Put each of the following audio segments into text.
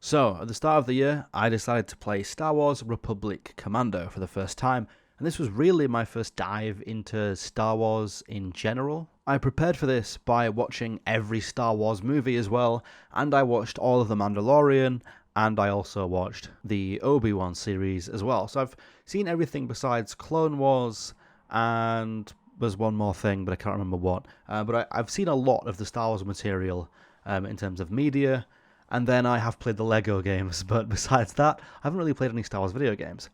So, at the start of the year, I decided to play Star Wars Republic Commando for the first time, and this was really my first dive into Star Wars in general. I prepared for this by watching every Star Wars movie as well, and I watched all of The Mandalorian, and I also watched the Obi-Wan series as well. So I've seen everything besides Clone Wars, and there's one more thing, but I can't remember what. I've seen a lot of the Star Wars material in terms of media, and then I have played the Lego games, but besides that, I haven't really played any Star Wars video games.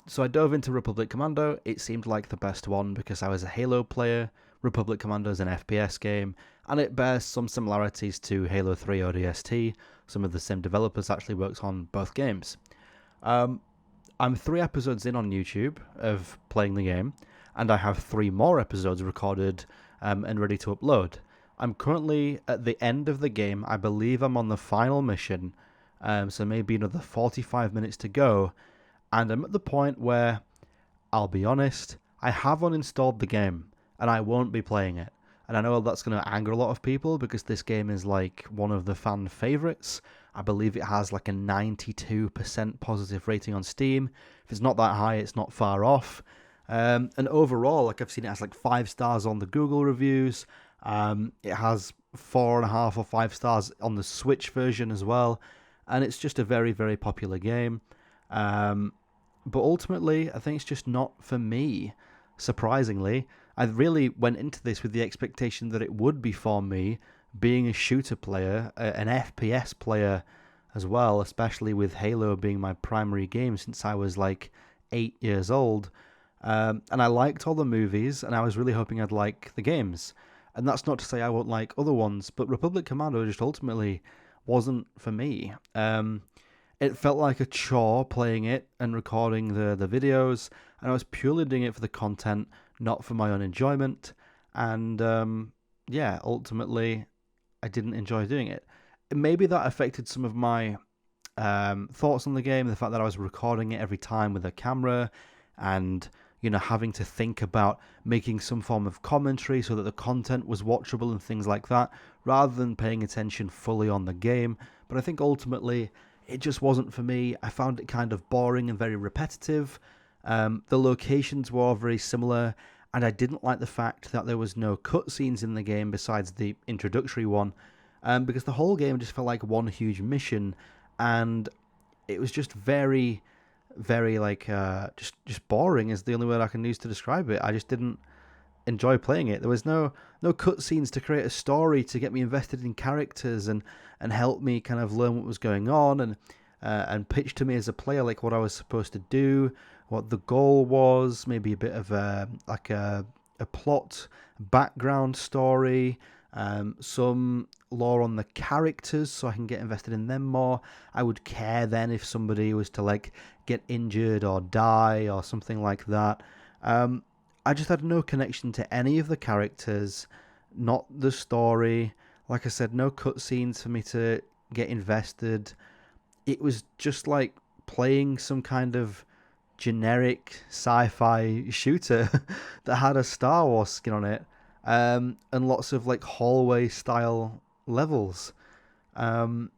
So I dove into Republic Commando. It seemed like the best one because I was a Halo player. Republic Commando is an FPS game, and it bears some similarities to Halo 3 ODST. Some of the same developers actually works on both games. I'm 3 episodes in on YouTube of playing the game, and I have 3 more episodes recorded and ready to upload. I'm currently at the end of the game. I believe I'm on the final mission, so maybe another 45 minutes to go, and I'm at the point where, I'll be honest, I have uninstalled the game, and I won't be playing it. And I know that's going to anger a lot of people because this game is like one of the fan favourites. I believe it has like a 92% positive rating on Steam. If it's not that high, it's not far off. And overall, like I've seen it has like 5 stars on the Google reviews. It has 4.5 or 5 stars on the Switch version as well. And it's just a very, very popular game. But ultimately, I think it's just not for me. Surprisingly, I really went into this with the expectation that it would be for me, being a shooter player, an FPS player as well, especially with Halo being my primary game since I was like 8 years old. And I liked all the movies, and I was really hoping I'd like the games. And that's not to say I won't like other ones, but Republic Commando just ultimately wasn't for me. It felt like a chore playing it and recording the videos, and I was purely doing it for the content, not for my own enjoyment. And yeah, ultimately, I didn't enjoy doing it. Maybe that affected some of my thoughts on the game, the fact that I was recording it every time with a camera, and having to think about making some form of commentary so that the content was watchable and things like that, rather than paying attention fully on the game. But I think ultimately it just wasn't for me. I found it kind of boring and very repetitive. The locations were all very similar, and I didn't like the fact that there was no cutscenes in the game besides the introductory one, because the whole game just felt like one huge mission, and it was just very, very like just boring is the only word I can use to describe it. I just didn't enjoy playing it. There was no cutscenes to create a story to get me invested in characters and help me kind of learn what was going on and pitch to me as a player like what I was supposed to do, what the goal was, maybe a bit of a plot background story, some lore on the characters so I can get invested in them more. I would care then if somebody was to like get injured or die or something like that. I just had no connection to any of the characters, not the story. Like I said, no cutscenes for me to get invested. It was just like playing some kind of generic sci-fi shooter that had a Star Wars skin on it, and lots of like hallway style levels. And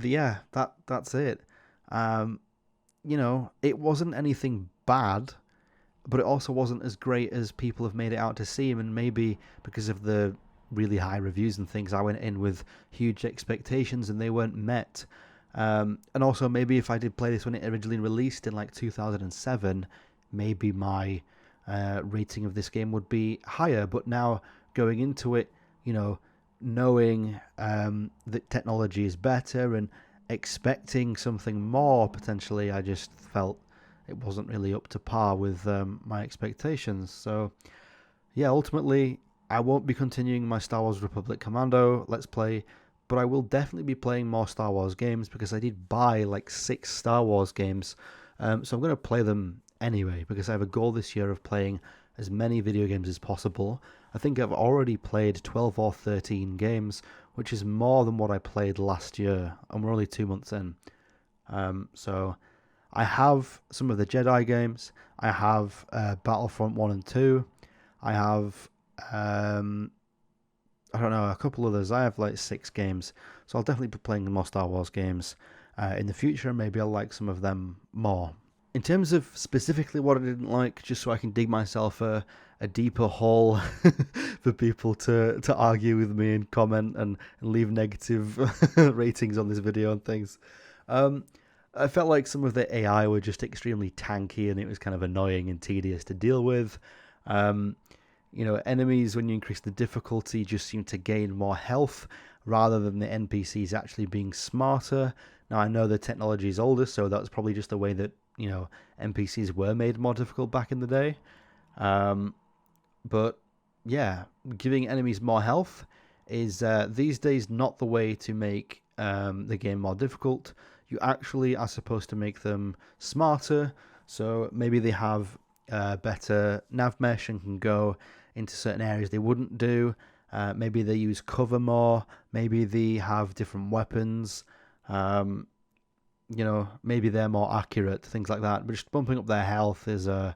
yeah, that's it. It wasn't anything bad, but it also wasn't as great as people have made it out to seem, and maybe because of the really high reviews and things, I went in with huge expectations and they weren't met. And also maybe if I did play this when it originally released in like 2007, maybe my rating of this game would be higher. But now going into it, knowing that technology is better and expecting something more potentially, I just felt it wasn't really up to par with my expectations. So yeah, ultimately I won't be continuing my Star Wars Republic Commando Let's Play, but I will definitely be playing more Star Wars games because I did buy like 6 Star Wars games. So I'm going to play them anyway because I have a goal this year of playing as many video games as possible. I think I've already played 12 or 13 games, which is more than what I played last year, and we're only 2 months in. So I have some of the Jedi games. I have Battlefront 1 and 2. I have I don't know, a couple others. I have like 6 games, so I'll definitely be playing more Star Wars games in the future. Maybe I'll like some of them more. In terms of specifically what I didn't like, just so I can dig myself a deeper hole for people to argue with me and comment and leave negative ratings on this video and things. I felt like some of the AI were just extremely tanky and it was kind of annoying and tedious to deal with. Enemies, when you increase the difficulty, just seem to gain more health rather than the NPCs actually being smarter. Now, I know the technology is older, so that's probably just the way that, NPCs were made more difficult back in the day. But, yeah, giving enemies more health is these days not the way to make the game more difficult. You actually are supposed to make them smarter, so maybe they have better nav mesh and can go into certain areas they wouldn't do. Maybe they use cover more. Maybe they have different weapons. Maybe they're more accurate, things like that. But just bumping up their health is the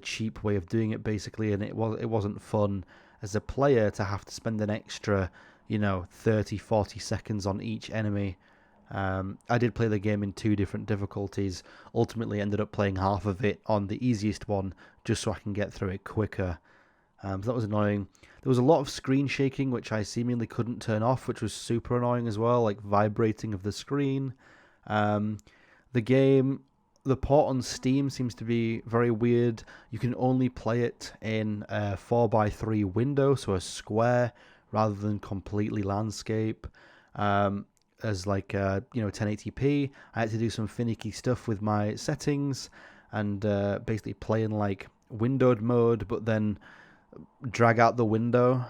cheap way of doing it, basically, and it wasn't fun as a player to have to spend an extra 30-40 seconds on each enemy. I did play the game in 2 different difficulties. Ultimately ended up playing half of it on the easiest one just so I can get through it quicker. So that was annoying. There was a lot of screen shaking which I seemingly couldn't turn off, which was super annoying as well, like vibrating of the screen. The port on Steam seems to be very weird. You can only play it in a 4:3 window, so a square, rather than completely landscape. As like 1080p. I had to do some finicky stuff with my settings and basically play in like windowed mode, but then drag out the window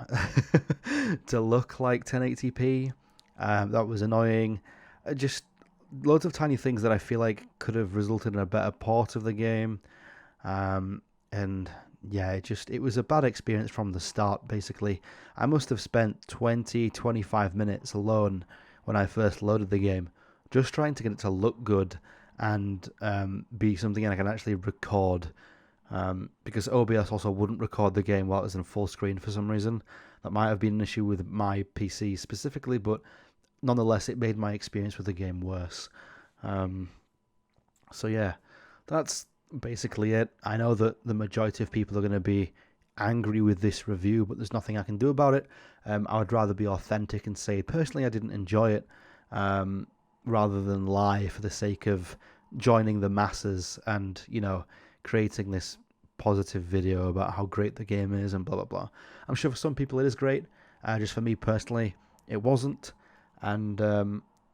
to look like 1080p. That was annoying. Just loads of tiny things that I feel like could have resulted in a better port of the game. And yeah, it was a bad experience from the start, basically. I must have spent 20-25 minutes alone when I first loaded the game, just trying to get it to look good and be something I can actually record. Because OBS also wouldn't record the game while it was in full screen for some reason. That might have been an issue with my PC specifically, but nonetheless, it made my experience with the game worse. So yeah, that's basically it. I know that the majority of people are going to be angry with this review, but there's nothing I can do about it. I would rather be authentic and say, personally, I didn't enjoy it, rather than lie for the sake of joining the masses and, creating this positive video about how great the game is and blah, blah, blah. I'm sure for some people it is great. Just for me personally, it wasn't. And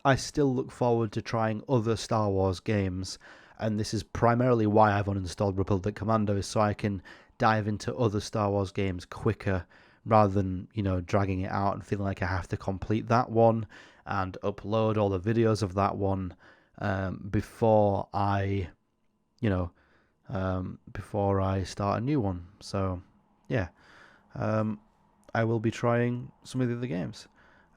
I still look forward to trying other Star Wars games. And this is primarily why I've uninstalled Republic Commando, is so I can dive into other Star Wars games quicker rather than, dragging it out and feeling like I have to complete that one and upload all the videos of that one before I start a new one. So, yeah, I will be trying some of the other games.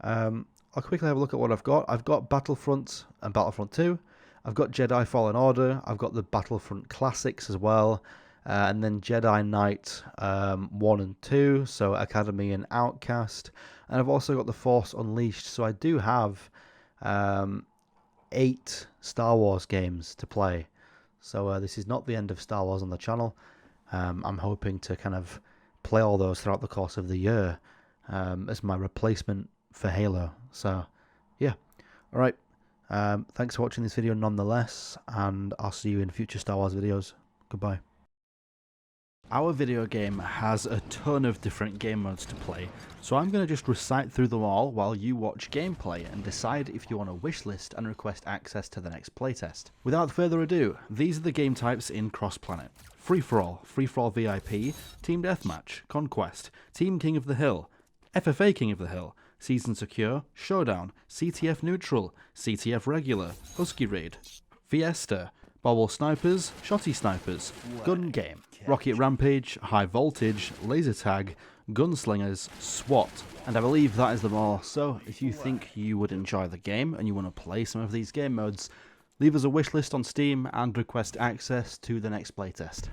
I'll quickly have a look at what I've got. I've got Battlefront and Battlefront 2. I've got Jedi Fallen Order. I've got the Battlefront Classics as well. And then Jedi Knight 1 and 2, so Academy and Outcast. And I've also got The Force Unleashed, so I do have 8 Star Wars games to play. So this is not the end of Star Wars on the channel. I'm hoping to kind of play all those throughout the course of the year as my replacement for Halo. So, yeah. Alright. Thanks for watching this video nonetheless, and I'll see you in future Star Wars videos. Goodbye. Our video game has a ton of different game modes to play, so I'm going to just recite through them all while you watch gameplay and decide if you want to wishlist and request access to the next playtest. Without further ado, these are the game types in Cross-Planet. Free-for-all, Free-for-all VIP, Team Deathmatch, Conquest, Team King of the Hill, FFA King of the Hill, Season Secure, Showdown, CTF Neutral, CTF Regular, Husky Raid, Fiesta, Bobble Snipers, Shotty Snipers, Gun Game, Rocket Rampage, High Voltage, Laser Tag, Gunslingers, SWAT, and I believe that is them all. So if you think you would enjoy the game and you want to play some of these game modes, leave us a wishlist on Steam and request access to the next playtest.